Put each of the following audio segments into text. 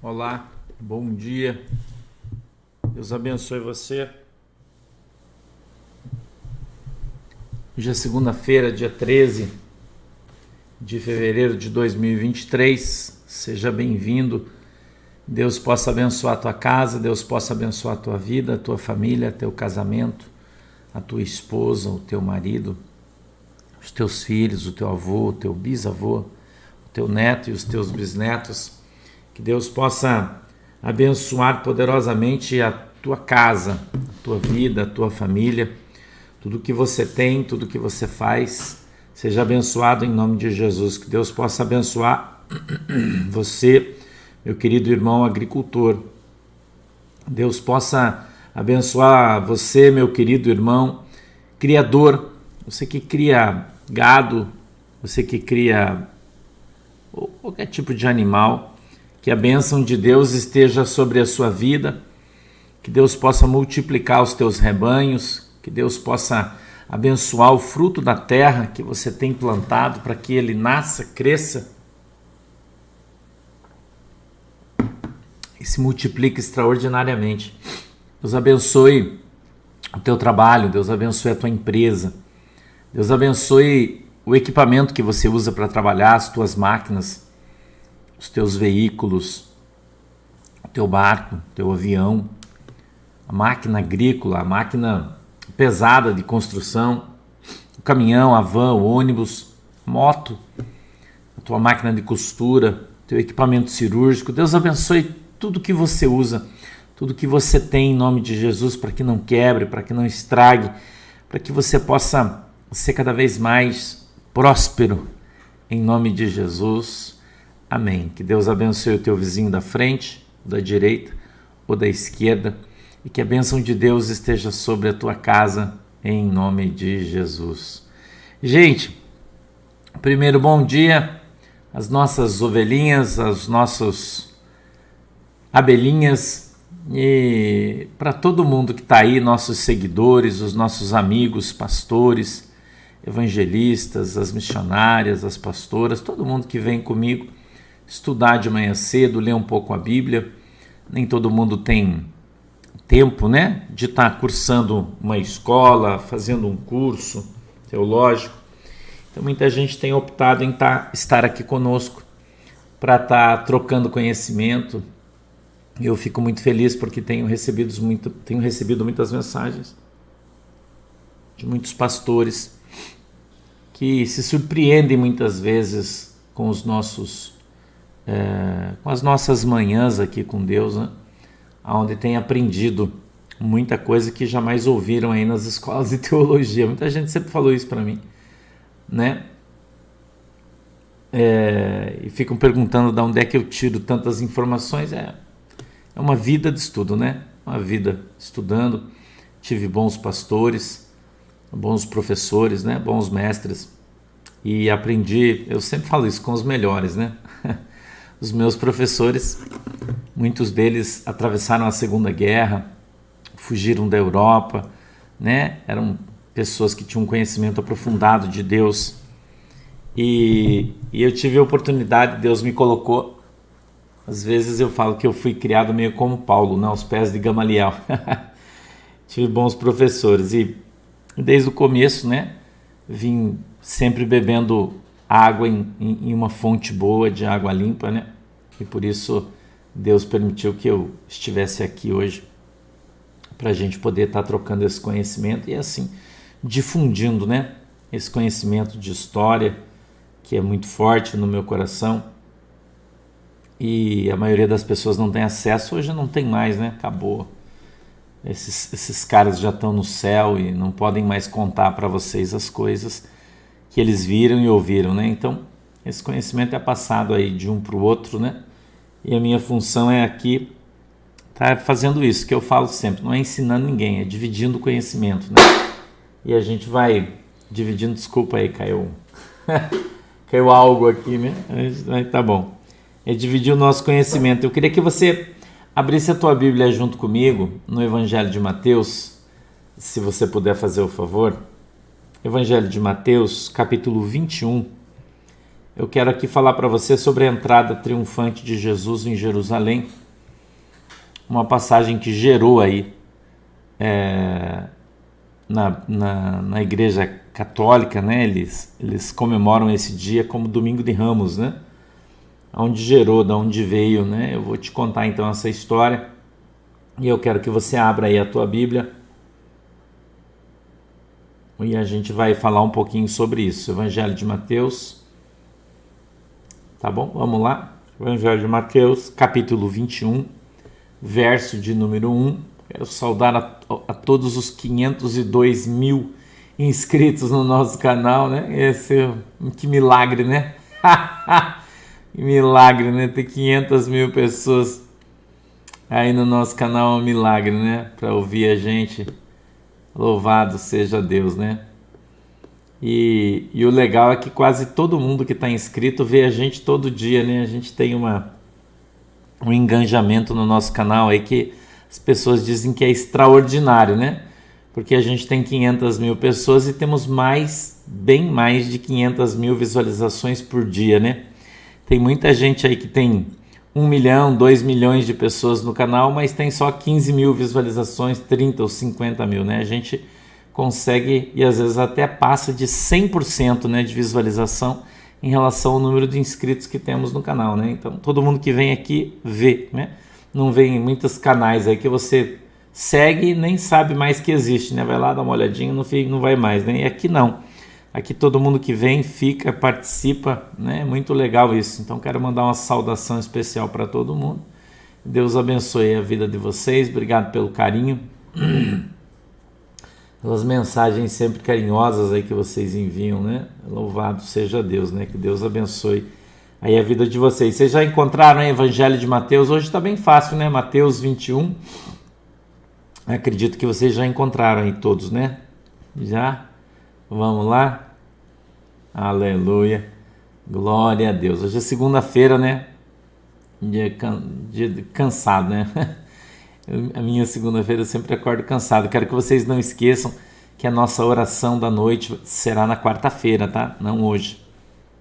Olá, bom dia. Deus abençoe você. Hoje é segunda-feira, dia 13 de fevereiro de 2023. Seja bem-vindo. Deus possa abençoar a tua casa, Deus possa abençoar a tua vida, a tua família, teu casamento, a tua esposa, o teu marido, os teus filhos, o teu avô, o teu bisavô, o teu neto e os teus bisnetos. Que Deus possa abençoar poderosamente a tua casa, a tua vida, a tua família, tudo que você tem, tudo que você faz, seja abençoado em nome de Jesus. Que Deus possa abençoar você, meu querido irmão agricultor. Deus possa abençoar você, meu querido irmão criador, você que cria gado, você que cria qualquer tipo de animal. Que a bênção de Deus esteja sobre a sua vida, que Deus possa multiplicar os teus rebanhos, que Deus possa abençoar o fruto da terra que você tem plantado para que ele nasça, cresça e se multiplique extraordinariamente. Deus abençoe o teu trabalho, Deus abençoe a tua empresa, Deus abençoe o equipamento que você usa para trabalhar, as tuas máquinas, os teus veículos, o teu barco, o teu avião, a máquina agrícola, a máquina pesada de construção, o caminhão, a van, o ônibus, a moto, a tua máquina de costura, teu equipamento cirúrgico. Deus abençoe tudo que você usa, tudo que você tem em nome de Jesus, para que não quebre, para que não estrague, para que você possa ser cada vez mais próspero em nome de Jesus. Amém. Que Deus abençoe o teu vizinho da frente, da direita ou da esquerda, e que a bênção de Deus esteja sobre a tua casa, em nome de Jesus. Gente, primeiro bom dia às nossas ovelhinhas, às nossas abelhinhas, e para todo mundo que está aí, nossos seguidores, os nossos amigos, pastores, evangelistas, as missionárias, as pastoras, todo mundo que vem comigo estudar de manhã cedo, ler um pouco a Bíblia. Nem todo mundo tem tempo, né, de estar cursando uma escola, fazendo um curso teológico. Então muita gente tem optado em estar aqui conosco para estar trocando conhecimento. Eu fico muito feliz porque tenho recebido muitas mensagens de muitos pastores que se surpreendem muitas vezes com com as nossas manhãs aqui com Deus, né? Onde tem aprendido muita coisa que jamais ouviram aí nas escolas de teologia. Muita gente sempre falou isso para mim, né? E ficam perguntando de onde é que eu tiro tantas informações. É uma vida de estudo, né? Uma vida estudando. Tive bons pastores, bons professores, né? Bons mestres, e aprendi, eu sempre falo isso, com os melhores, né? Os meus professores, muitos deles atravessaram a Segunda Guerra, fugiram da Europa, né? Eram pessoas que tinham um conhecimento aprofundado de Deus, e eu tive a oportunidade, Deus me colocou. Às vezes eu falo que eu fui criado meio como Paulo, né? Aos pés de Gamaliel. Tive bons professores e desde o começo, né? Vim sempre bebendo água em uma fonte boa de água limpa, né? E por isso Deus permitiu que eu estivesse aqui hoje, para a gente poder estar trocando esse conhecimento e assim difundindo, né? Esse conhecimento de história que é muito forte no meu coração, e a maioria das pessoas não tem acesso. Hoje não tem mais, né? Acabou. Esses caras já estão no céu e não podem mais contar para vocês as coisas que eles viram e ouviram, né? Então, esse conhecimento é passado aí de um para o outro, né? E a minha função é aqui estar fazendo isso, que eu falo sempre, não é ensinando ninguém, é dividindo o conhecimento, né? E a gente vai dividindo, desculpa aí, caiu algo aqui, né? Tá bom. É dividir o nosso conhecimento. Eu queria que você abrisse a tua Bíblia junto comigo no Evangelho de Mateus, se você puder fazer o favor. Evangelho de Mateus, capítulo 21. eu quero aqui falar para você sobre a entrada triunfante de Jesus em Jerusalém, uma passagem que gerou aí na Igreja Católica, né? Eles comemoram esse dia como Domingo de Ramos, né? Onde gerou, de onde veio, né? Eu vou te contar então essa história e eu quero que você abra aí a tua Bíblia e a gente vai falar um pouquinho sobre isso. Evangelho de Mateus, tá bom? Vamos lá. Evangelho de Mateus, capítulo 21, verso de número 1. Quero saudar a todos os 502 mil inscritos no nosso canal, né? Que milagre, né? Que milagre, né? Ter 500 mil pessoas aí no nosso canal é um milagre, né? Para ouvir a gente. Louvado seja Deus, né? E o legal é que quase todo mundo que está inscrito vê a gente todo dia, né? A gente tem um engajamento no nosso canal aí que as pessoas dizem que é extraordinário, né? Porque a gente tem 500 mil pessoas e temos bem mais de 500 mil visualizações por dia, né? Tem muita gente aí que tem 1 milhão, 2 milhões de pessoas no canal, mas tem só 15 mil visualizações, 30 ou 50 mil, né? A gente consegue e às vezes até passa de 100%, né, de visualização em relação ao número de inscritos que temos no canal, né? Então todo mundo que vem aqui vê, né? Não vem em muitos canais aí que você segue e nem sabe mais que existe, né? Vai lá, dá uma olhadinha, não vai mais, né? E aqui não. Aqui todo mundo que vem, fica, participa, né? Muito legal isso. Então quero mandar uma saudação especial para todo mundo. Deus abençoe a vida de vocês. Obrigado pelo carinho. Pelas mensagens sempre carinhosas aí que vocês enviam, né? Louvado seja Deus, né? Que Deus abençoe aí a vida de vocês. Vocês já encontraram o Evangelho de Mateus? Hoje está bem fácil, né? Mateus 21. Acredito que vocês já encontraram aí todos, né? Já? Vamos lá? Aleluia. Glória a Deus. Hoje é segunda-feira, né? Dia cansado, né? A minha segunda-feira eu sempre acordo cansado. Quero que vocês não esqueçam que a nossa oração da noite será na quarta-feira, tá? Não hoje,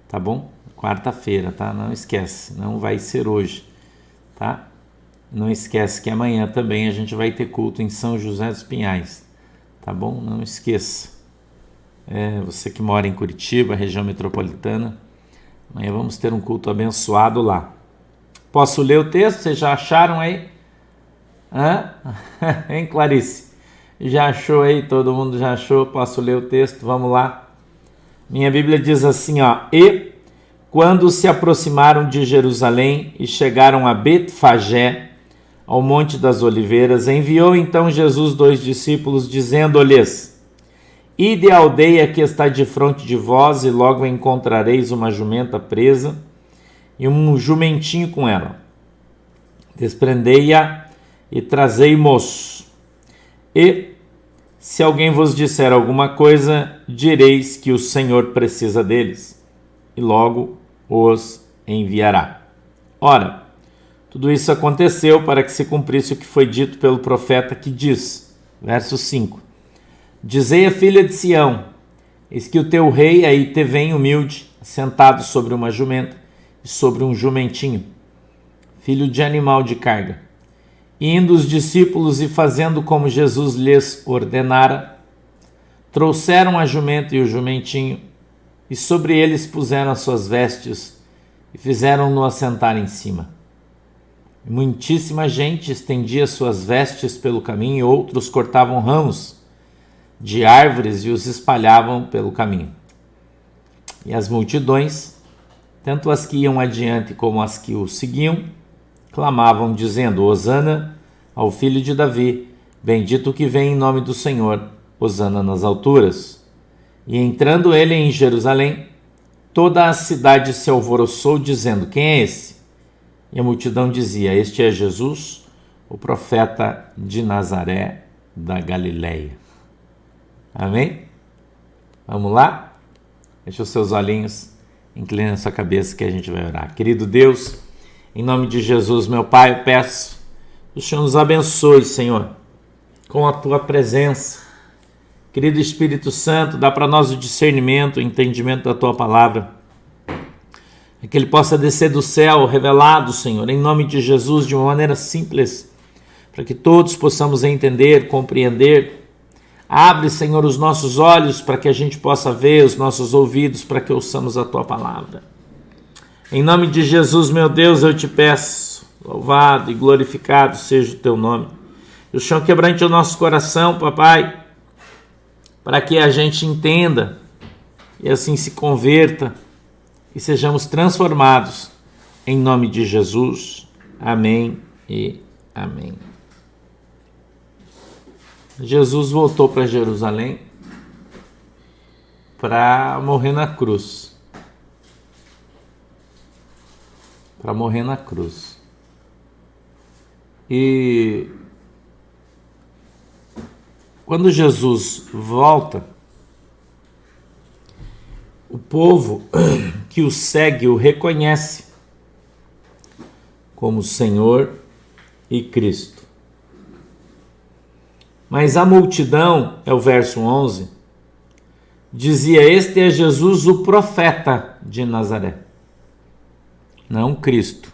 tá bom? Quarta-feira, tá? Não esquece, não vai ser hoje, tá? Não esquece que amanhã também a gente vai ter culto em São José dos Pinhais, tá bom? Não esqueça. Você que mora em Curitiba, região metropolitana, amanhã vamos ter um culto abençoado lá. Posso ler o texto? Vocês já acharam aí? Hein, Clarice? Já achou aí? Todo mundo já achou? Posso ler o texto? Vamos lá. Minha Bíblia diz assim, ó: E quando se aproximaram de Jerusalém e chegaram a Betfagé, ao Monte das Oliveiras, enviou então Jesus 2 discípulos, dizendo-lhes: Ide à aldeia que está defronte de vós, e logo encontrareis uma jumenta presa e um jumentinho com ela. Desprendei-a e trazei-mos. E, se alguém vos disser alguma coisa, direis que o Senhor precisa deles, e logo os enviará. Ora, tudo isso aconteceu para que se cumprisse o que foi dito pelo profeta, que diz, verso 5: Dizei à filha de Sião: Eis que o teu rei aí te vem humilde, sentado sobre uma jumenta e sobre um jumentinho, filho de animal de carga. Indo os discípulos e fazendo como Jesus lhes ordenara, trouxeram a jumenta e o jumentinho, e sobre eles puseram as suas vestes e fizeram-no assentar em cima. E muitíssima gente estendia suas vestes pelo caminho, e outros cortavam ramos de árvores e os espalhavam pelo caminho. E as multidões, tanto as que iam adiante como as que o seguiam, clamavam, dizendo: Hosana ao filho de Davi, bendito o que vem em nome do Senhor, hosana nas alturas. E entrando ele em Jerusalém, toda a cidade se alvoroçou, dizendo: Quem é esse? E a multidão dizia: Este é Jesus, o profeta de Nazaré da Galileia. Amém? Vamos lá? Feche os seus olhinhos, inclina a sua cabeça que a gente vai orar. Querido Deus, em nome de Jesus, meu Pai, eu peço que o Senhor nos abençoe, Senhor, com a Tua presença. Querido Espírito Santo, dá para nós o discernimento, o entendimento da Tua palavra. que ele possa descer do céu revelado, Senhor, em nome de Jesus, de uma maneira simples, para que todos possamos entender, compreender. Abre, Senhor, os nossos olhos para que a gente possa ver, os nossos ouvidos para que ouçamos a Tua palavra. Em nome de Jesus, meu Deus, eu te peço, louvado e glorificado seja o Teu nome. E o Senhor quebrante o nosso coração, papai, para que a gente entenda e assim se converta e sejamos transformados em nome de Jesus. Amém e amém. Jesus voltou para Jerusalém para morrer na cruz. Para morrer na cruz. E quando Jesus volta, o povo que o segue o reconhece como Senhor e Cristo. Mas a multidão, é o verso 11, dizia: este é Jesus o profeta de Nazaré, não Cristo.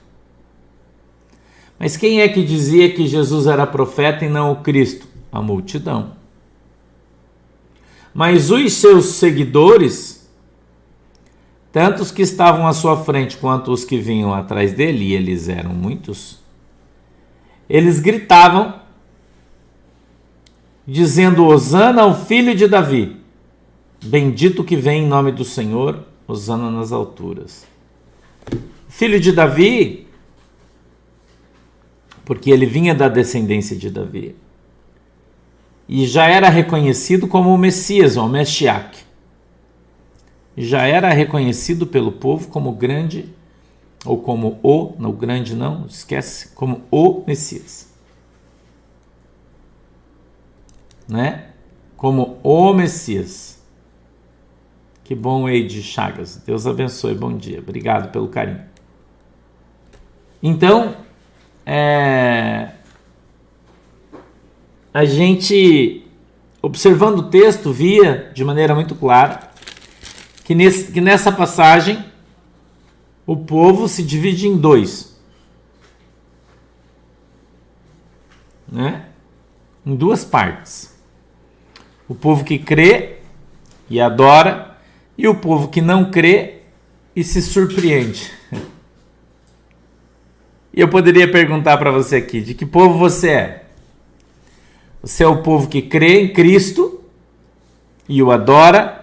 Mas quem é que dizia que Jesus era profeta e não o Cristo? A multidão. Mas os seus seguidores, tanto os que estavam à sua frente quanto os que vinham atrás dele, e eles eram muitos, eles gritavam, dizendo: Hosana ao filho de Davi, bendito que vem em nome do Senhor, Hosana nas alturas. Filho de Davi, porque ele vinha da descendência de Davi, e já era reconhecido como o Messias, ou Meshiach. Já era reconhecido pelo povo como grande, ou como não grande não, esquece, como o Messias. Né? Como o Messias. Que bom, Eide Chagas. Deus abençoe, bom dia. Obrigado pelo carinho. Então, a gente, observando o texto, via de maneira muito clara que nessa passagem o povo se divide em dois, né? Em duas partes: o povo que crê e adora, e o povo que não crê e se surpreende. E eu poderia perguntar para você aqui: de que povo você é? Você é o povo que crê em Cristo e o adora?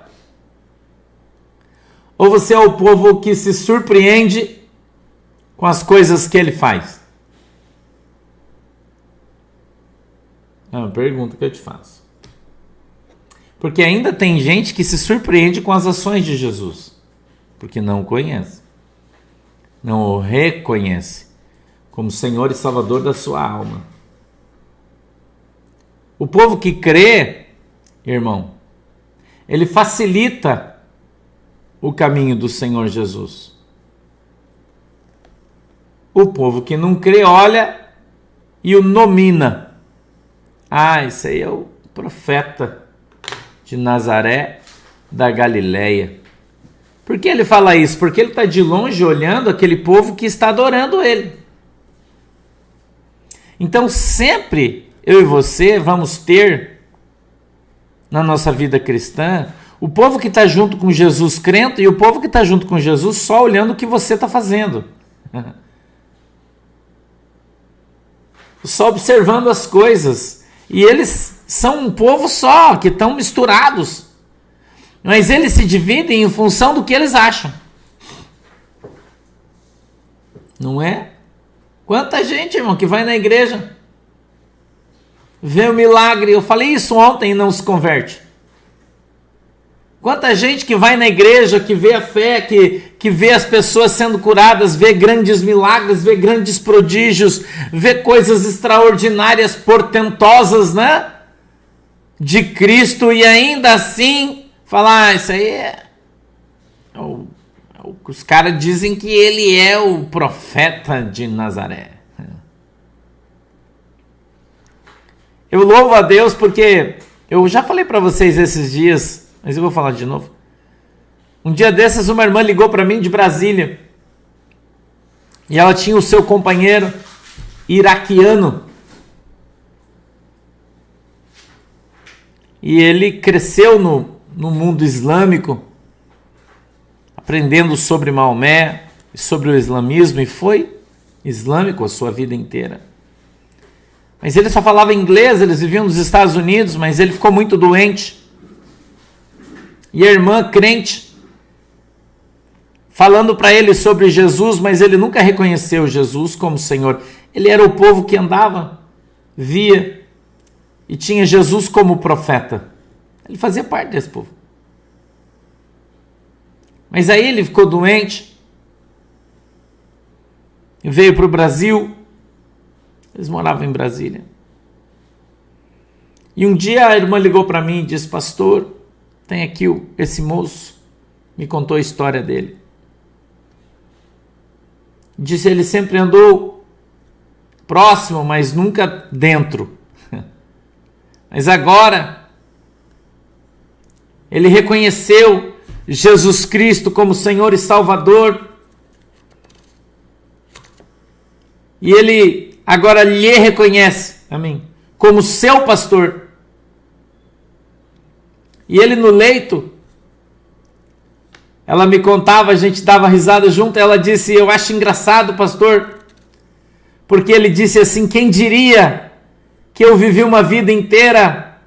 Ou você é o povo que se surpreende com as coisas que ele faz? É uma pergunta que eu te faço. Porque ainda tem gente que se surpreende com as ações de Jesus, porque não o conhece, não o reconhece como Senhor e Salvador da sua alma. O povo que crê, irmão, ele facilita o caminho do Senhor Jesus. O povo que não crê olha e o nomina. Ah, esse aí é o profeta de Nazaré da Galileia. Por que ele fala isso? Porque ele está de longe olhando aquele povo que está adorando ele. Então sempre eu e você vamos ter na nossa vida cristã o povo que está junto com Jesus crente e o povo que está junto com Jesus só olhando o que você está fazendo. Só observando as coisas. E eles são um povo só, que estão misturados. Mas eles se dividem em função do que eles acham. Não é? Quanta gente, irmão, que vai na igreja, vê o milagre. Eu falei isso ontem e não se converte. Quanta gente que vai na igreja, que vê a fé, que vê as pessoas sendo curadas, vê grandes milagres, vê grandes prodígios, vê coisas extraordinárias, portentosas, né? De Cristo, e ainda assim fala: isso aí os caras dizem que ele é o profeta de Nazaré. Eu louvo a Deus porque eu já falei para vocês esses dias, mas eu vou falar de novo. Um dia desses uma irmã ligou para mim de Brasília E ela tinha o seu companheiro iraquiano. E ele cresceu no mundo islâmico, aprendendo sobre Maomé e sobre o islamismo, e foi islâmico a sua vida inteira. Mas ele só falava inglês, eles viviam nos Estados Unidos, mas ele ficou muito doente. E a irmã crente, falando para ele sobre Jesus, mas ele nunca reconheceu Jesus como Senhor. Ele era o povo que andava, via, e tinha Jesus como profeta. Ele fazia parte desse povo. Mas aí ele ficou doente, e veio para o Brasil. Eles moravam em Brasília. E um dia a irmã ligou para mim e disse: pastor, tem aqui esse moço. Me contou a história dele. Disse: ele sempre andou próximo, mas nunca dentro. Mas agora ele reconheceu Jesus Cristo como Senhor e Salvador. E ele agora lhe reconhece, amém, como seu pastor. E ele no leito, ela me contava, a gente dava risada junto, ela disse: eu acho engraçado, pastor, porque ele disse assim: quem diria que eu vivi uma vida inteira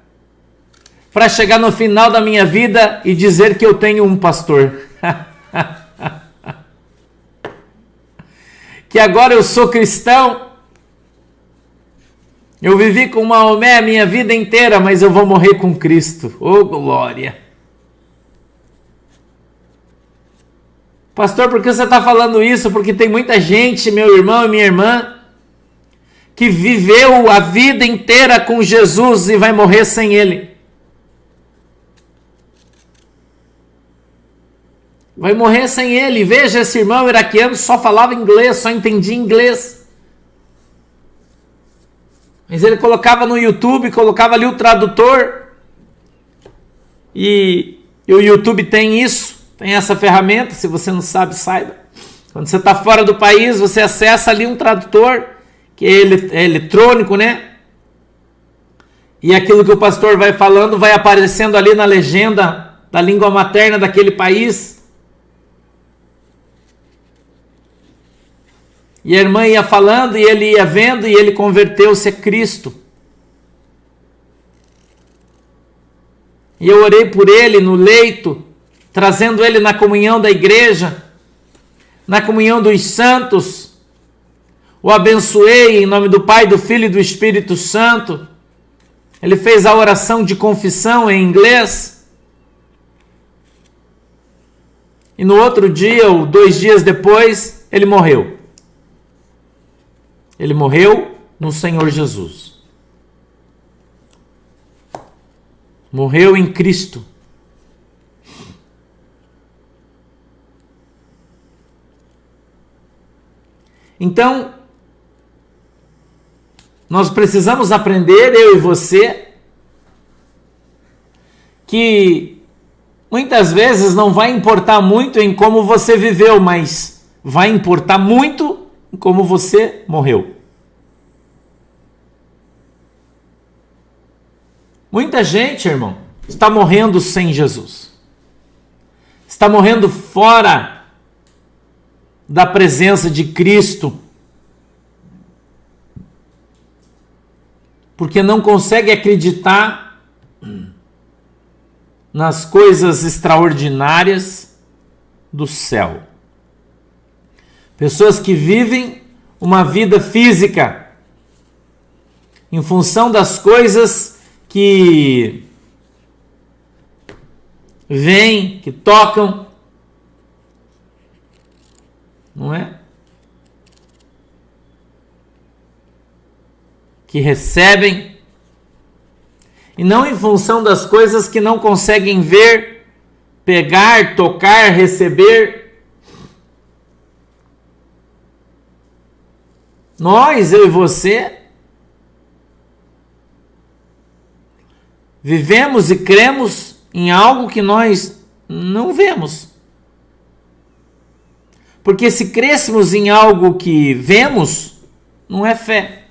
para chegar no final da minha vida e dizer que eu tenho um pastor. Que agora eu sou cristão. Eu vivi com Maomé a minha vida inteira, mas eu vou morrer com Cristo. Oh, glória! Pastor, por que você está falando isso? Porque tem muita gente, meu irmão e minha irmã, que viveu a vida inteira com Jesus e vai morrer sem Ele. Vai morrer sem Ele. Veja, esse irmão iraquiano só falava inglês, só entendia inglês. Mas ele colocava no YouTube, colocava ali o tradutor. E o YouTube tem isso, tem essa ferramenta. Se você não sabe, saiba. Quando você está fora do país, você acessa ali um tradutor, que é eletrônico, né? E aquilo que o pastor vai falando vai aparecendo ali na legenda da língua materna daquele país. E a irmã ia falando, e ele ia vendo, e ele converteu-se a Cristo. E eu orei por ele no leito, trazendo ele na comunhão da igreja, na comunhão dos santos. O abençoei em nome do Pai, do Filho e do Espírito Santo. Ele fez a oração de confissão em inglês. E no outro dia, ou 2 dias depois, ele morreu. Ele morreu no Senhor Jesus. Morreu em Cristo. Então, nós precisamos aprender, eu e você, que muitas vezes não vai importar muito em como você viveu, mas vai importar muito em como você morreu. Muita gente, irmão, está morrendo sem Jesus. Está morrendo fora da presença de Cristo. Porque não consegue acreditar nas coisas extraordinárias do céu. Pessoas que vivem uma vida física em função das coisas que vêm, que tocam, não é? Que recebem, e não em função das coisas que não conseguem ver, pegar, tocar, receber. Nós, eu e você, vivemos e cremos em algo que nós não vemos. Porque se crêssemos em algo que vemos, não é fé.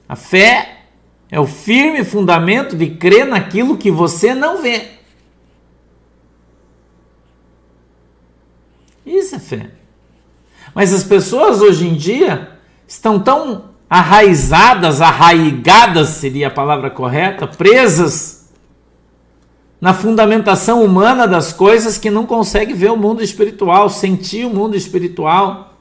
A fé é o firme fundamento de crer naquilo que você não vê. Isso é fé. Mas as pessoas hoje em dia estão tão arraigadas seria a palavra correta, presas na fundamentação humana das coisas, que não consegue ver o mundo espiritual, sentir o mundo espiritual,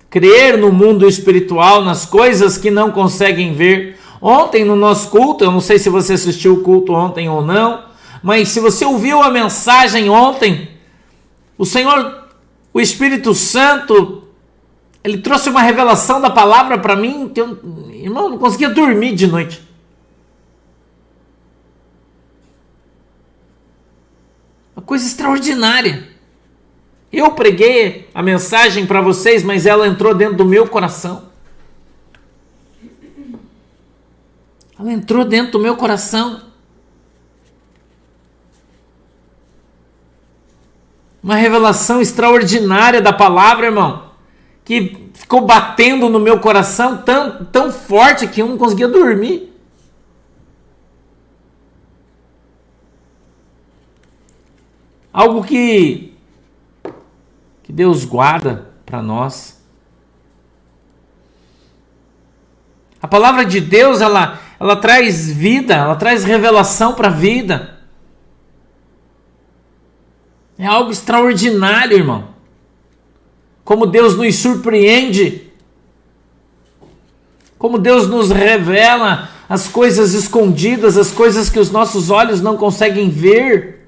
crer no mundo espiritual, nas coisas que não conseguem ver. Ontem no nosso culto, eu não sei se você assistiu o culto ontem ou não, mas se você ouviu a mensagem ontem, o Senhor, o Espírito Santo, ele trouxe uma revelação da palavra para mim que eu, irmão, não conseguia dormir de noite. Uma coisa extraordinária. Eu preguei a mensagem para vocês, mas ela entrou dentro do meu coração. Ela entrou dentro do meu coração. Uma revelação extraordinária da palavra, irmão, que ficou batendo no meu coração tão forte que eu não conseguia dormir. Algo que Deus guarda para nós. A palavra de Deus, ela traz vida, ela traz revelação para a vida. É algo extraordinário, irmão. Como Deus nos surpreende. Como Deus nos revela as coisas escondidas, as coisas que os nossos olhos não conseguem ver,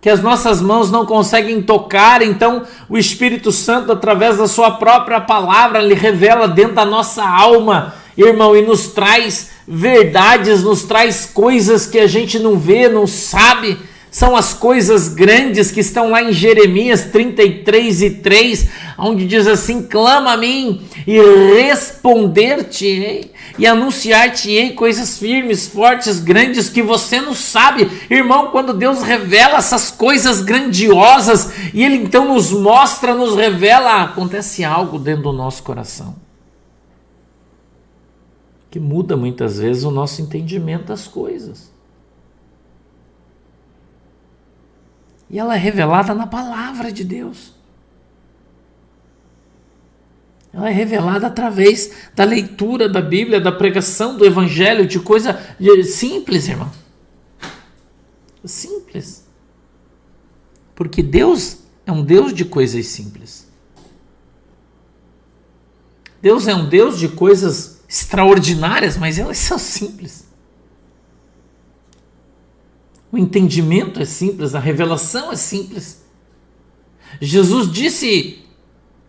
que as nossas mãos não conseguem tocar. Então o Espírito Santo, através da sua própria palavra, lhe revela dentro da nossa alma, irmão, e nos traz verdades, nos traz coisas que a gente não vê, não sabe. São as coisas grandes que estão lá em Jeremias 33:3, onde diz assim: clama a mim e responder-te-ei e anunciar-te-ei coisas firmes, fortes, grandes que você não sabe. Irmão, quando Deus revela essas coisas grandiosas e Ele então nos mostra, nos revela, acontece algo dentro do nosso coração que muda muitas vezes o nosso entendimento das coisas. E ela é revelada na palavra de Deus. Ela é revelada através da leitura da Bíblia, da pregação do Evangelho, de coisa simples, irmão. Simples. Porque Deus é um Deus de coisas simples. Deus é um Deus de coisas extraordinárias, mas elas são simples. O entendimento é simples, a revelação é simples. Jesus disse,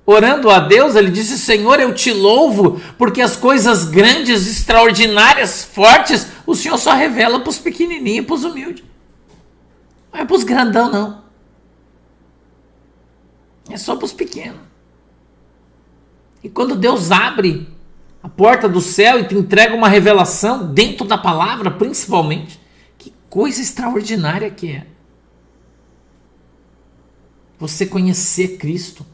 orando a Deus, ele disse: Senhor, eu te louvo, porque as coisas grandes, extraordinárias, fortes, o Senhor só revela para os pequenininhos, para os humildes. Não é para os grandão, não. É só para os pequenos. E quando Deus abre a porta do céu e te entrega uma revelação dentro da palavra, principalmente, coisa extraordinária que é você conhecer Cristo,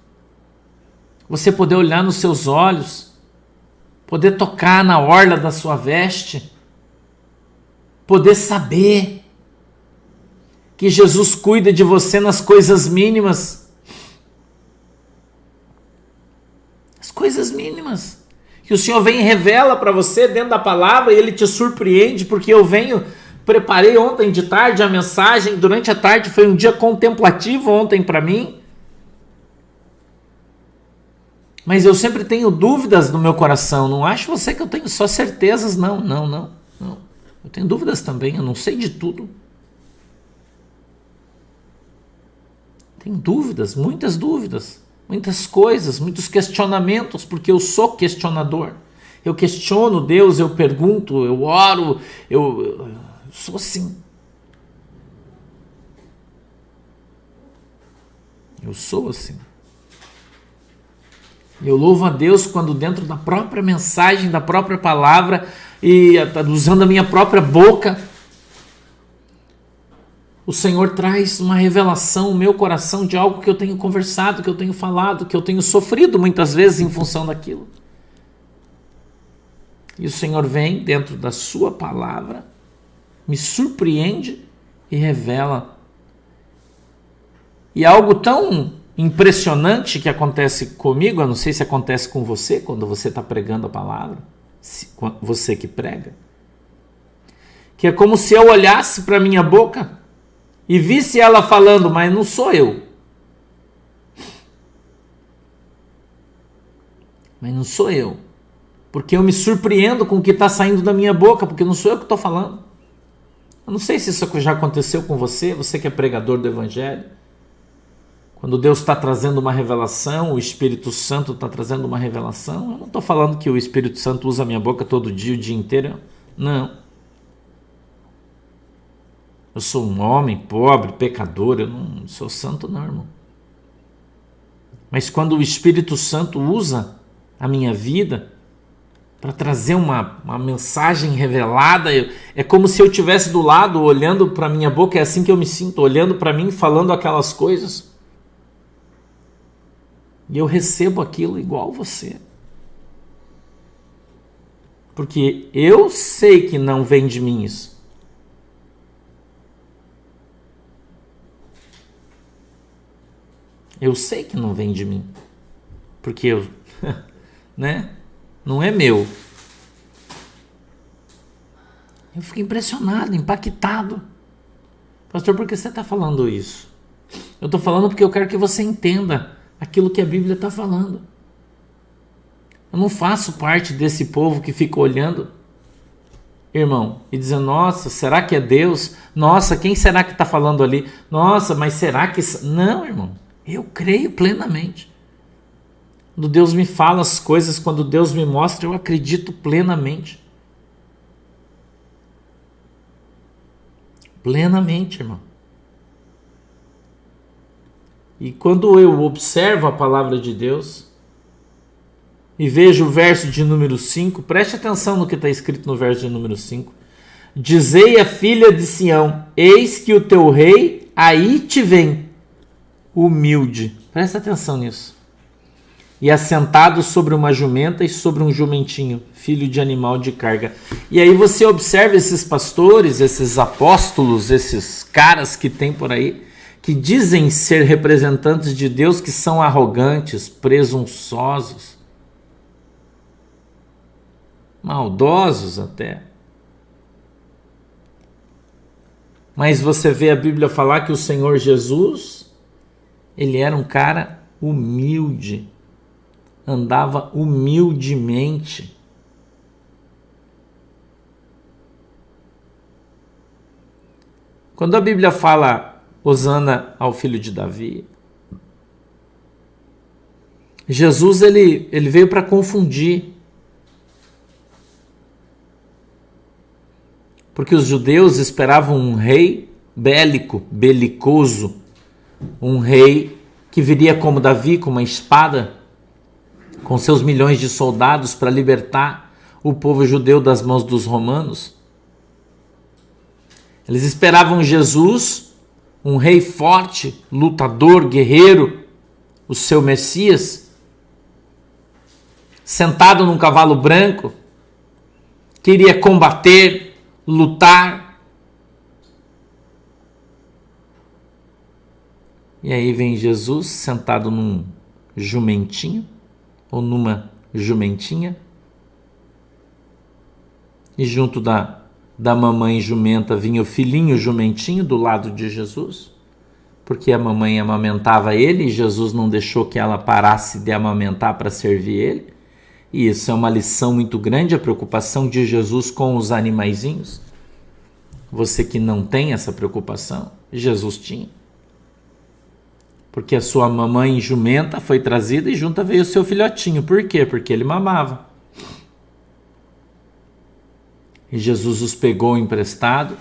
você poder olhar nos seus olhos, poder tocar na orla da sua veste, poder saber que Jesus cuida de você nas coisas mínimas, as coisas mínimas, que o Senhor vem e revela para você dentro da palavra, e Ele te surpreende, porque preparei ontem de tarde a mensagem, durante a tarde foi um dia contemplativo ontem para mim, mas eu sempre tenho dúvidas no meu coração. Não acho você que eu tenho só certezas, não. Eu tenho dúvidas também, eu não sei de tudo. Tenho dúvidas, muitas coisas, muitos questionamentos, porque eu sou questionador. Eu questiono Deus, eu pergunto, eu oro, eu sou assim. Eu sou assim. Eu louvo a Deus quando dentro da própria mensagem, da própria palavra, e usando a minha própria boca, o Senhor traz uma revelação no meu coração de algo que eu tenho conversado, que eu tenho falado, que eu tenho sofrido muitas vezes em função daquilo. E o Senhor vem dentro da sua palavra, me surpreende e revela. E é algo tão impressionante que acontece comigo, eu não sei se acontece com você quando você está pregando a palavra, você que prega, que é como se eu olhasse para minha boca e visse ela falando, mas não sou eu. Mas não sou eu. Porque eu me surpreendo com o que está saindo da minha boca, porque não sou eu que estou falando. Eu não sei se isso já aconteceu com você, você que é pregador do Evangelho. Quando Deus está trazendo uma revelação, o Espírito Santo está trazendo uma revelação, eu não estou falando que o Espírito Santo usa a minha boca todo dia, o dia inteiro. Não. Eu sou um homem pobre, pecador, eu não sou santo não, irmão. Mas quando o Espírito Santo usa a minha vida para trazer uma mensagem revelada, é como se eu estivesse do lado, olhando para a minha boca, é assim que eu me sinto, olhando para mim, falando aquelas coisas. E eu recebo aquilo igual você. Porque eu sei que não vem de mim isso. Eu sei que não vem de mim, porque eu, né? Não é meu. Eu fico impressionado, impactado. Pastor, por que você está falando isso? Eu estou falando porque eu quero que você entenda aquilo que a Bíblia está falando. Eu não faço parte desse povo que fica olhando, irmão, e dizendo, nossa, será que é Deus? Nossa, quem será que está falando ali? Nossa, mas será que... Não, irmão. Eu creio plenamente. Quando Deus me fala as coisas, quando Deus me mostra, eu acredito plenamente. Plenamente, irmão. E quando eu observo a palavra de Deus e vejo o verso de número 5, preste atenção no que está escrito no verso de número 5. Dizei à filha de Sião, eis que o teu rei aí te vem, humilde, presta atenção nisso, e assentado sobre uma jumenta e sobre um jumentinho, filho de animal de carga. E aí você observa esses pastores, esses apóstolos, esses caras que tem por aí, que dizem ser representantes de Deus, que são arrogantes, presunçosos, maldosos até. Mas você vê a Bíblia falar que o Senhor Jesus, ele era um cara humilde, andava humildemente. Quando a Bíblia fala hosana ao filho de Davi, Jesus ele veio para confundir. Porque os judeus esperavam um rei bélico, belicoso, um rei que viria como Davi, com uma espada, com seus milhões de soldados para libertar o povo judeu das mãos dos romanos. Eles esperavam Jesus, um rei forte, lutador, guerreiro, o seu Messias, sentado num cavalo branco, que iria combater, lutar. E aí vem Jesus sentado num jumentinho, ou numa jumentinha, e junto da mamãe jumenta vinha o filhinho jumentinho do lado de Jesus, porque a mamãe amamentava ele e Jesus não deixou que ela parasse de amamentar para servir ele. E isso é uma lição muito grande, a preocupação de Jesus com os animaizinhos. Você que não tem essa preocupação, Jesus tinha. Porque a sua mamãe jumenta foi trazida e junto veio o seu filhotinho. Por quê? Porque ele mamava. E Jesus os pegou emprestado,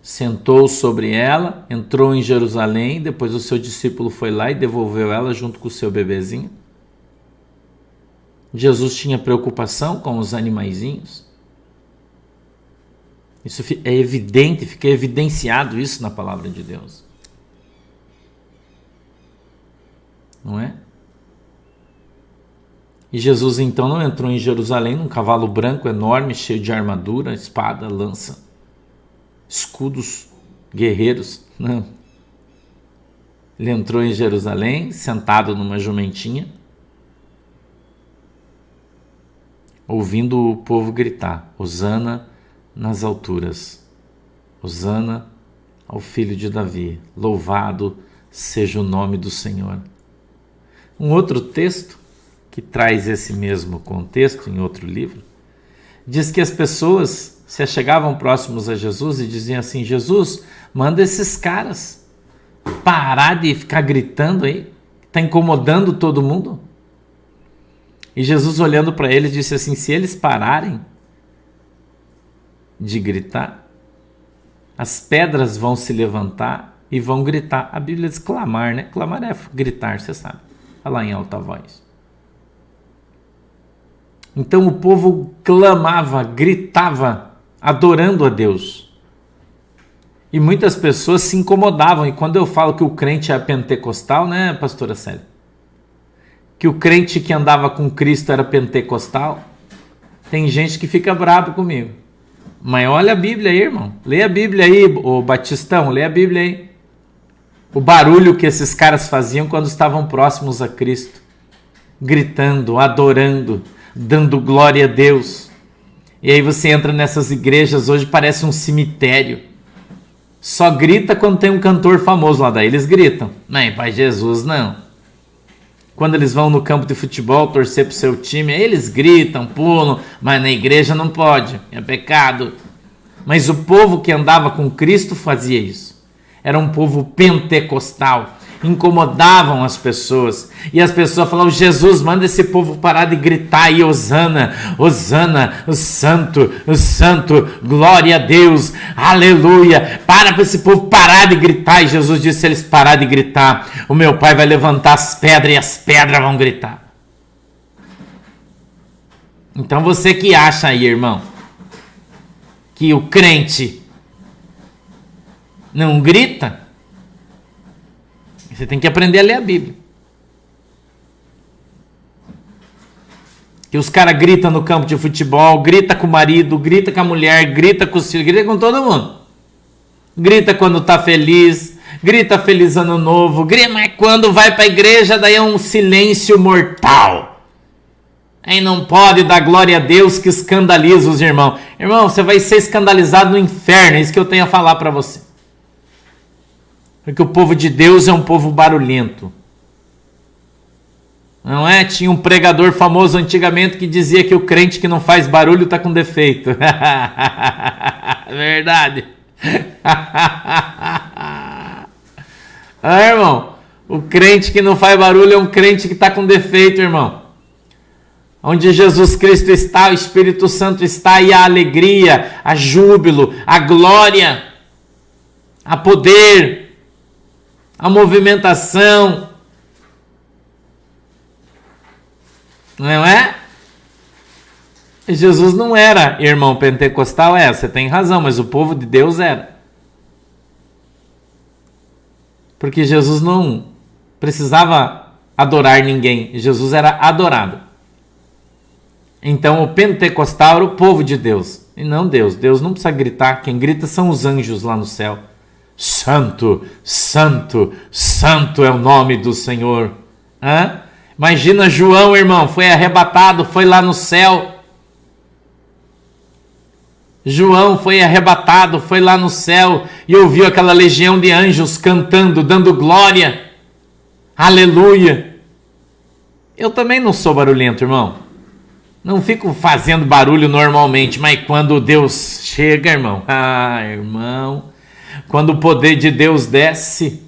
sentou sobre ela, entrou em Jerusalém, depois o seu discípulo foi lá e devolveu ela junto com o seu bebezinho. Jesus tinha preocupação com os animaizinhos. Isso é evidente, fica evidenciado isso na palavra de Deus. Não é? E Jesus então não entrou em Jerusalém num cavalo branco enorme, cheio de armadura, espada, lança, escudos, guerreiros. Não. Ele entrou em Jerusalém, sentado numa jumentinha, ouvindo o povo gritar: Hosana nas alturas, Hosana ao filho de Davi, louvado seja o nome do Senhor. Um outro texto que traz esse mesmo contexto em outro livro, diz que as pessoas se achegavam próximos a Jesus e diziam assim: Jesus, manda esses caras parar de ficar gritando aí, está incomodando todo mundo. E Jesus, olhando para eles, disse assim: se eles pararem de gritar, as pedras vão se levantar e vão gritar. A Bíblia diz clamar, né? Clamar é gritar, você sabe, falar em alta voz. Então o povo clamava, gritava, adorando a Deus. E muitas pessoas se incomodavam. E quando eu falo que o crente é pentecostal, né, pastora Célia? Que o crente que andava com Cristo era pentecostal, tem gente que fica bravo comigo. Mas olha a Bíblia aí, irmão. Lê a Bíblia aí, ô Batistão, lê a Bíblia aí. O barulho que esses caras faziam quando estavam próximos a Cristo. Gritando, adorando, dando glória a Deus. E aí você entra nessas igrejas, hoje parece um cemitério. Só grita quando tem um cantor famoso lá, daí eles gritam. Mas Pai Jesus, não. Quando eles vão no campo de futebol torcer pro seu time, aí eles gritam, pulam, mas na igreja não pode, é pecado. Mas o povo que andava com Cristo fazia isso. Era um povo pentecostal. Incomodavam as pessoas. E as pessoas falavam: Jesus, manda esse povo parar de gritar aí, Hosana, Hosana, o santo, glória a Deus, aleluia. Para esse povo parar de gritar. E Jesus disse: se eles pararem de gritar, o meu Pai vai levantar as pedras e as pedras vão gritar. Então você que acha aí, irmão, que o crente não grita, você tem que aprender a ler a Bíblia. Que os caras gritam no campo de futebol, grita com o marido, grita com a mulher, grita com os filhos, grita com todo mundo. Grita quando tá feliz, grita feliz ano novo, grita, mas quando vai pra igreja, daí é um silêncio mortal. Aí não pode dar glória a Deus, que escandaliza os irmãos. Irmão, você vai ser escandalizado no inferno, é isso que eu tenho a falar para você. Porque o povo de Deus é um povo barulhento. Não é? Tinha um pregador famoso antigamente que dizia que o crente que não faz barulho está com defeito. Verdade. Irmão, o crente que não faz barulho é um crente que está com defeito, irmão. Onde Jesus Cristo está, o Espírito Santo está, e a alegria, a júbilo, a glória, a poder, a movimentação, não é? Jesus não era irmão pentecostal, você tem razão, mas o povo de Deus era. Porque Jesus não precisava adorar ninguém, Jesus era adorado. Então o pentecostal era o povo de Deus, e não Deus. Deus não precisa gritar, quem grita são os anjos lá no céu. Santo, santo, santo é o nome do Senhor. Hã? Imagina João, irmão, foi arrebatado, foi lá no céu. João foi arrebatado, foi lá no céu e ouviu aquela legião de anjos cantando, dando glória. Aleluia. Eu também não sou barulhento, irmão. Não fico fazendo barulho normalmente, mas quando Deus chega, irmão, irmão, quando o poder de Deus desce,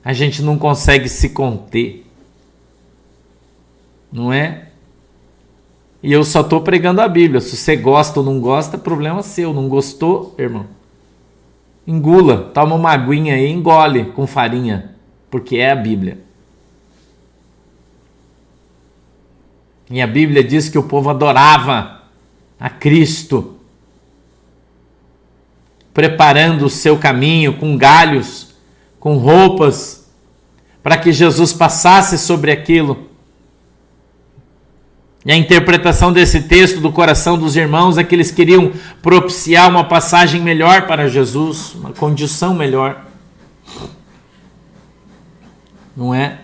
a gente não consegue se conter, não é? E eu só estou pregando a Bíblia. Se você gosta ou não gosta, problema seu. Não gostou, irmão, engula, toma uma aguinha aí, engole com farinha, porque é a Bíblia. E a Bíblia diz que o povo adorava a Cristo. preparando o seu caminho com galhos, com roupas, para que Jesus passasse sobre aquilo. E a interpretação desse texto do coração dos irmãos é que eles queriam propiciar uma passagem melhor para Jesus, uma condição melhor. Não é?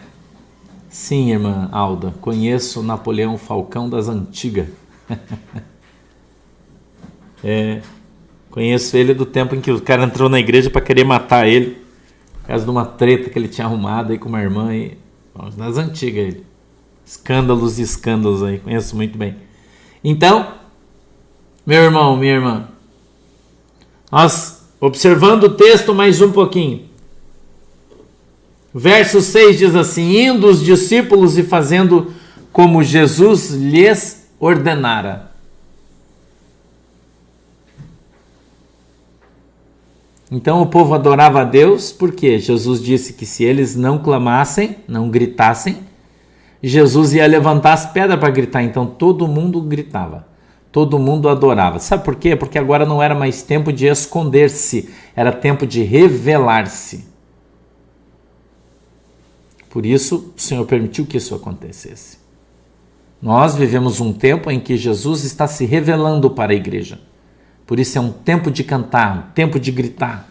Sim, irmã Alda, conheço Napoleão Falcão das antigas. Conheço ele do tempo em que o cara entrou na igreja para querer matar ele, por causa de uma treta que ele tinha arrumado aí com uma irmã. Das antigas ele. Escândalos e escândalos aí, conheço muito bem. Então, meu irmão, minha irmã, nós observando o texto mais um pouquinho. Verso 6 diz assim: indo os discípulos e fazendo como Jesus lhes ordenara. Então o povo adorava a Deus porque Jesus disse que se eles não clamassem, não gritassem, Jesus ia levantar as pedras para gritar. Então todo mundo gritava, todo mundo adorava. Sabe por quê? Porque agora não era mais tempo de esconder-se, era tempo de revelar-se. Por isso o Senhor permitiu que isso acontecesse. Nós vivemos um tempo em que Jesus está se revelando para a igreja. Por isso é um tempo de cantar, um tempo de gritar.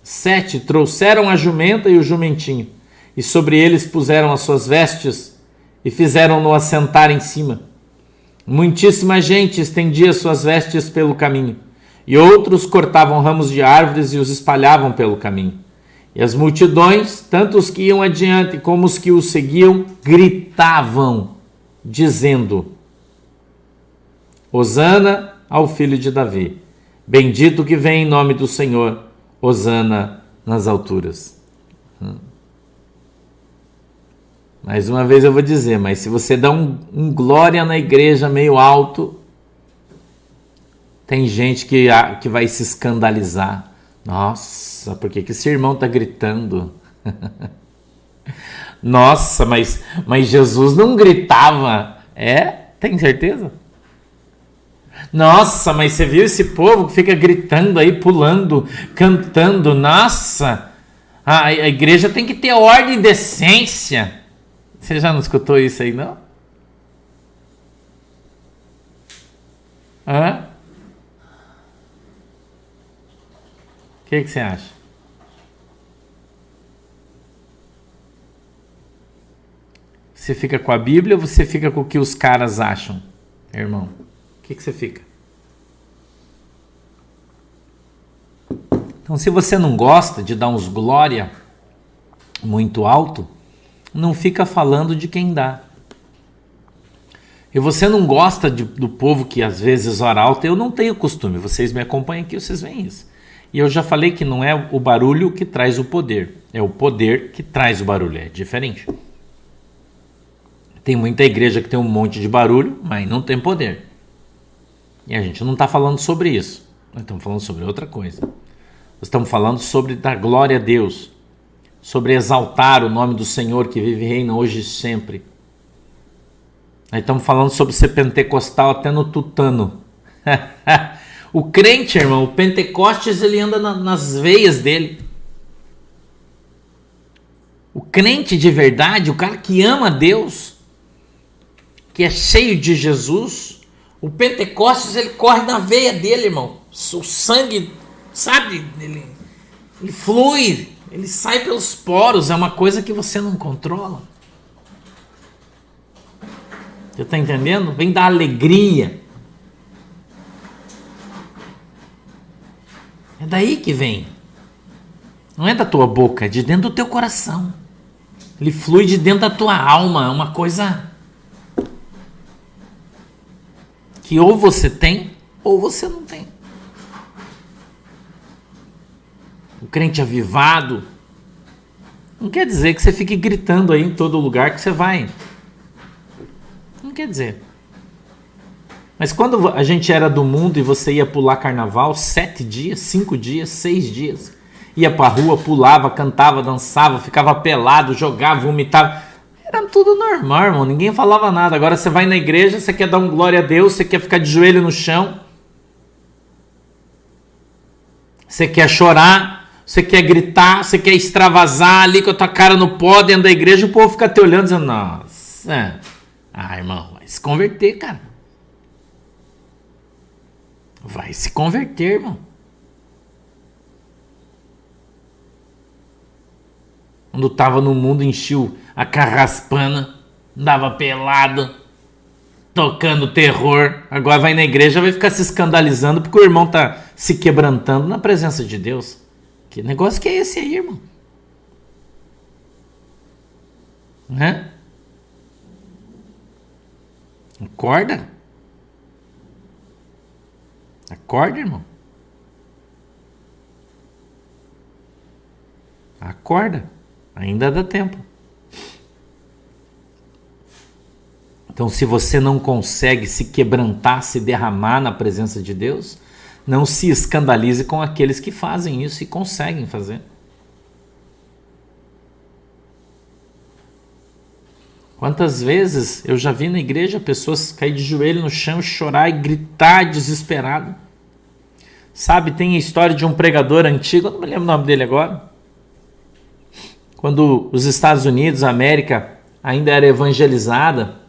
7. Trouxeram a jumenta e o jumentinho, e sobre eles puseram as suas vestes, e fizeram-no assentar em cima. Muitíssima gente estendia suas vestes pelo caminho, e outros cortavam ramos de árvores e os espalhavam pelo caminho. E as multidões, tanto os que iam adiante como os que os seguiam, gritavam, dizendo: Hosana ao filho de Davi, bendito que vem em nome do Senhor, Hosana nas alturas. Mais uma vez eu vou dizer, mas se você dá um glória na igreja meio alto, tem gente que vai se escandalizar. Nossa, por que esse irmão está gritando? Nossa, mas Jesus não gritava. Tem certeza? Nossa, mas você viu esse povo que fica gritando aí, pulando, cantando? Nossa, a igreja tem que ter ordem e decência. Você já não escutou isso aí, não? Hã? O que você acha? Você fica com a Bíblia ou você fica com o que os caras acham, irmão? O que você fica? Então, se você não gosta de dar uns glória muito alto, não fica falando de quem dá. E você não gosta do povo que às vezes ora alto, eu não tenho costume. Vocês me acompanham aqui, vocês veem isso. E eu já falei que não é o barulho que traz o poder, é o poder que traz o barulho, é diferente. Tem muita igreja que tem um monte de barulho, mas não tem poder. E a gente não está falando sobre isso, nós estamos falando sobre outra coisa. Nós estamos falando sobre dar glória a Deus, sobre exaltar o nome do Senhor que vive e reina hoje e sempre. Nós estamos falando sobre ser pentecostal até no tutano. O crente, irmão, o Pentecostes, ele anda nas veias dele. O crente de verdade, o cara que ama Deus, que é cheio de Jesus, o Pentecostes, ele corre na veia dele, irmão. O sangue, sabe, ele flui, ele sai pelos poros, é uma coisa que você não controla. Você está entendendo? Vem da alegria. É daí que vem. Não é da tua boca, é de dentro do teu coração. Ele flui de dentro da tua alma. É uma coisa que ou você tem ou você não tem. O crente avivado não quer dizer que você fique gritando aí em todo lugar que você vai. Não quer dizer. Mas quando a gente era do mundo e você ia pular carnaval 7 dias, 5 dias, 6 dias, ia pra rua, pulava, cantava, dançava, ficava pelado, jogava, vomitava, era tudo normal, irmão, ninguém falava nada. Agora você vai na igreja, você quer dar um glória a Deus, você quer ficar de joelho no chão, Você quer chorar, você quer gritar, você quer extravasar ali com a tua cara no pó dentro da igreja, o povo fica te olhando dizendo, nossa, irmão, vai se converter, cara. Vai se converter, irmão. Quando tava no mundo, encheu a carraspana, andava pelado, tocando terror. Agora vai na igreja, vai ficar se escandalizando porque o irmão tá se quebrantando na presença de Deus. Que negócio que é esse aí, irmão? Né? Acorda. Acorda, irmão. Acorda. Ainda dá tempo. Então, se você não consegue se quebrantar, se derramar na presença de Deus, não se escandalize com aqueles que fazem isso e conseguem fazer. Quantas vezes eu já vi na igreja pessoas cair de joelho no chão, chorar e gritar desesperado. Sabe, tem a história de um pregador antigo, eu não me lembro o nome dele agora, quando os Estados Unidos, a América, ainda era evangelizada,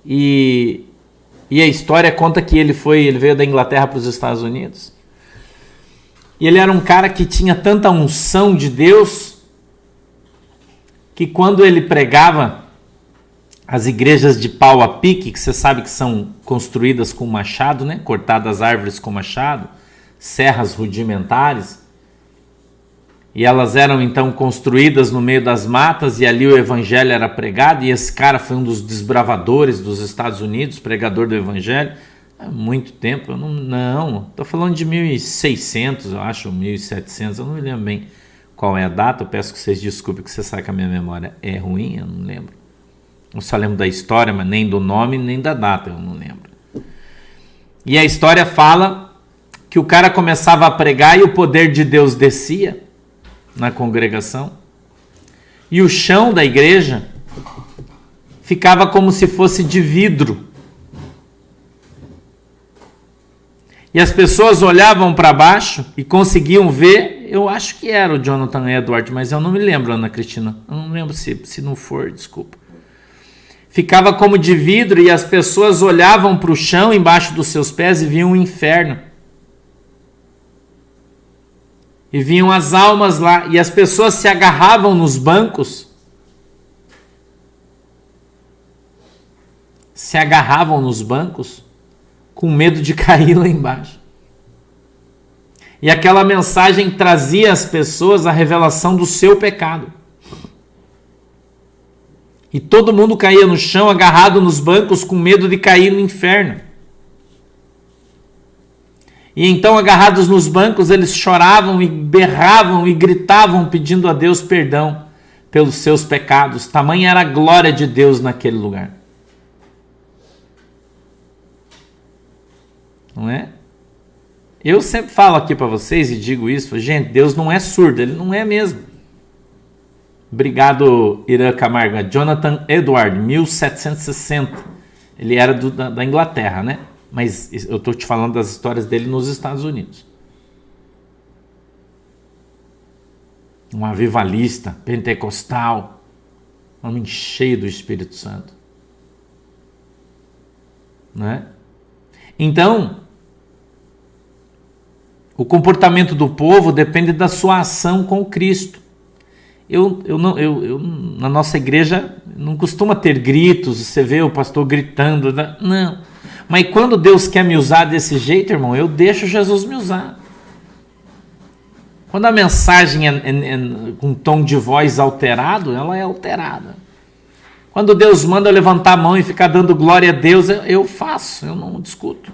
e a história conta que ele veio da Inglaterra para os Estados Unidos, e ele era um cara que tinha tanta unção de Deus, que quando ele pregava as igrejas de pau a pique, que você sabe que são construídas com machado, né? Cortadas árvores com machado, serras rudimentares, e elas eram então construídas no meio das matas, e ali o evangelho era pregado, e esse cara foi um dos desbravadores dos Estados Unidos, pregador do evangelho, há muito tempo. Eu não, estou falando de 1600, eu acho, 1700, eu não me lembro bem qual é a data, eu peço que vocês desculpem, que você sabe que a minha memória é ruim, eu não lembro. Eu só lembro da história, mas nem do nome, nem da data, eu não lembro. E a história fala que o cara começava a pregar e o poder de Deus descia na congregação, e o chão da igreja ficava como se fosse de vidro. E as pessoas olhavam para baixo e conseguiam ver, eu acho que era o Jonathan Edwards, mas eu não me lembro, Ana Cristina, eu não lembro se não for, desculpa. Ficava como de vidro e as pessoas olhavam para o chão embaixo dos seus pés e viam o inferno. E vinham as almas lá, e as pessoas se agarravam nos bancos. Se agarravam nos bancos com medo de cair lá embaixo. E aquela mensagem trazia às pessoas a revelação do seu pecado. E todo mundo caía no chão, agarrado nos bancos, com medo de cair no inferno. E então, agarrados nos bancos, eles choravam e berravam e gritavam, pedindo a Deus perdão pelos seus pecados. Tamanha era a glória de Deus naquele lugar. Não é? Eu sempre falo aqui para vocês e digo isso, gente, Deus não é surdo, ele não é mesmo. Obrigado, Irã Camargo. Jonathan Edwards, 1760. Ele era da Inglaterra, né? Mas eu estou te falando das histórias dele nos Estados Unidos. Um avivalista, pentecostal, um homem cheio do Espírito Santo. Né? Então, o comportamento do povo depende da sua ação com Cristo. Eu na nossa igreja não costuma ter gritos, você vê o pastor gritando, não. Mas quando Deus quer me usar desse jeito, irmão, eu deixo Jesus me usar. Quando a mensagem é com um tom de voz alterado, ela é alterada. Quando Deus manda eu levantar a mão e ficar dando glória a Deus, eu faço, eu não discuto.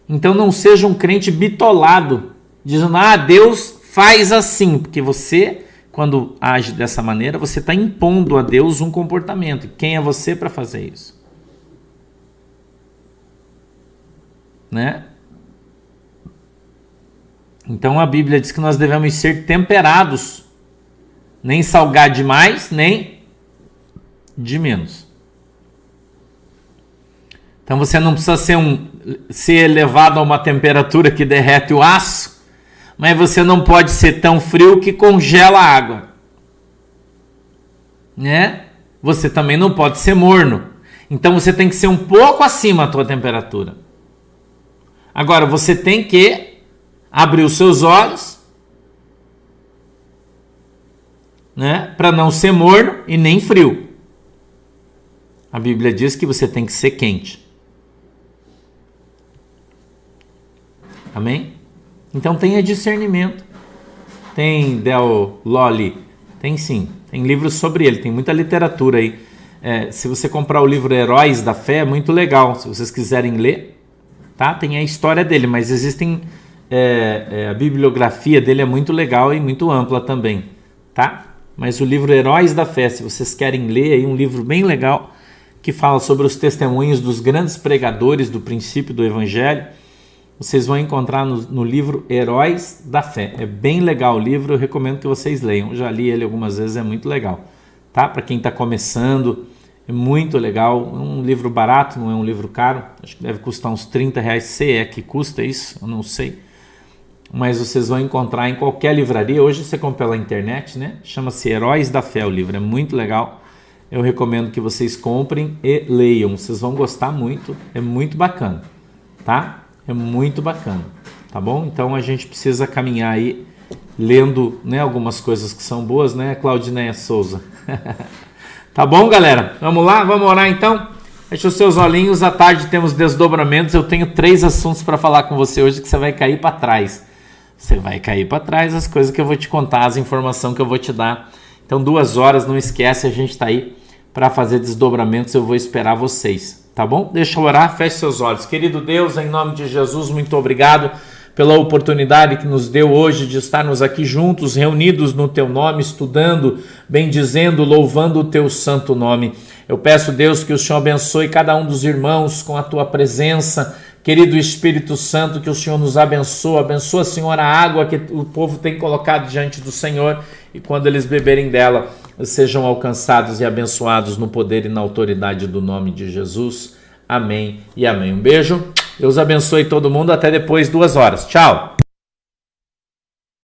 Então não seja um crente bitolado, dizendo, Deus faz assim, porque você, quando age dessa maneira, você está impondo a Deus um comportamento. E quem é você para fazer isso? Né? Então a Bíblia diz que nós devemos ser temperados, nem salgar demais, nem de menos. Então você não precisa ser ser levado a uma temperatura que derrete o aço, mas você não pode ser tão frio que congela a água, né? Você também não pode ser morno. Então você tem que ser um pouco acima da tua temperatura. Agora você tem que abrir os seus olhos, né, para não ser morno e nem frio. A Bíblia diz que você tem que ser quente. Amém? Então tenha discernimento. Tem Del Lolly, tem sim, tem livros sobre ele, tem muita literatura aí. Se você comprar o livro Heróis da Fé, é muito legal, se vocês quiserem ler, tá? Tem a história dele, mas existem a bibliografia dele é muito legal e muito ampla também, tá? Mas o livro Heróis da Fé, se vocês querem ler, aí um livro bem legal que fala sobre os testemunhos dos grandes pregadores do princípio do Evangelho, vocês vão encontrar no livro Heróis da Fé. É bem legal o livro, eu recomendo que vocês leiam. Eu já li ele algumas vezes, é muito legal, tá? Para quem está começando, é muito legal. É um livro barato, não é um livro caro. Acho que deve custar uns R$30. Se é que custa isso, eu não sei. Mas vocês vão encontrar em qualquer livraria. Hoje você compra pela internet, né? Chama-se Heróis da Fé o livro, é muito legal. Eu recomendo que vocês comprem e leiam. Vocês vão gostar muito, é muito bacana, tá? É muito bacana, tá bom? Então a gente precisa caminhar aí lendo, né, algumas coisas que são boas, né, Claudineia Souza? Tá bom, galera? Vamos lá? Vamos orar então? Feche os seus olhinhos, à tarde temos desdobramentos. Eu tenho 3 assuntos para falar com você hoje que você vai cair para trás. Você vai cair para trás as coisas que eu vou te contar, as informações que eu vou te dar. Então 2 horas, não esquece, a gente está aí para fazer desdobramentos, eu vou esperar vocês. Tá bom? Deixa eu orar, feche seus olhos. Querido Deus, em nome de Jesus, muito obrigado pela oportunidade que nos deu hoje de estarmos aqui juntos, reunidos no Teu nome, estudando, bendizendo, louvando o Teu santo nome. Eu peço, Deus, que o Senhor abençoe cada um dos irmãos com a Tua presença. Querido Espírito Santo, que o Senhor nos abençoe. Abençoa, Senhor, a água que o povo tem colocado diante do Senhor e quando eles beberem dela, sejam alcançados e abençoados no poder e na autoridade do nome de Jesus. Amém e amém. Um beijo. Deus abençoe todo mundo. Até depois, 2 horas. Tchau.